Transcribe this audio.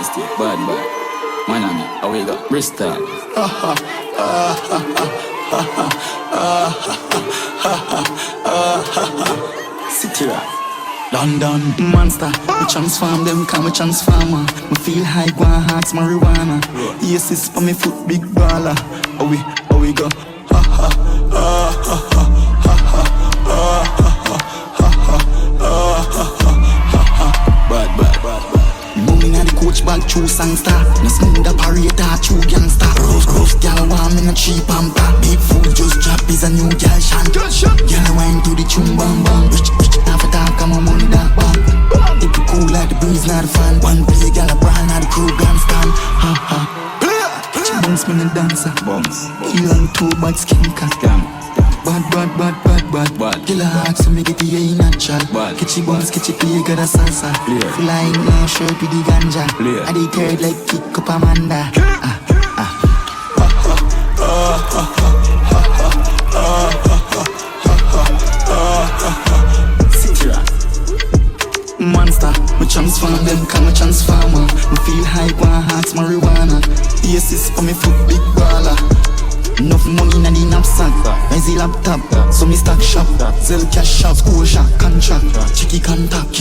still. Bad. Man on me, how we go? Bristol. City Rock. London monster, we transform them, come we transformer. Me feel high, go and hearts marijuana. Yes, it's for me foot, big baller. How we go? Bad. Moving at the coach bag, true songster. No smooth operator, true gangster. Rough gal, warm in a cheap pamper. Big fool just drop is a new gal shan. Gal wine to the tune bam bam. Rich, half a talk, I'm a money that bam. If you cool like the breeze, not a fan. One play, gal a brand, not the crew grandstand. She bounce me the dancer. He on two bad skin cat. Bad. Killa heart, so me get the air natural. Catchy bones, catchy play, got a salsa. Flying now, shirt with the ganja. I dey third like kick up Amanda. City Rock. Monster, we transform them, come a transformer. We feel hype, one hearts marijuana. Yes, it's for me foot, big baller. Enough money in the knapsack. Easy laptop, so me stack shop. Zell cash shop, school shop, contract. Chicky contact,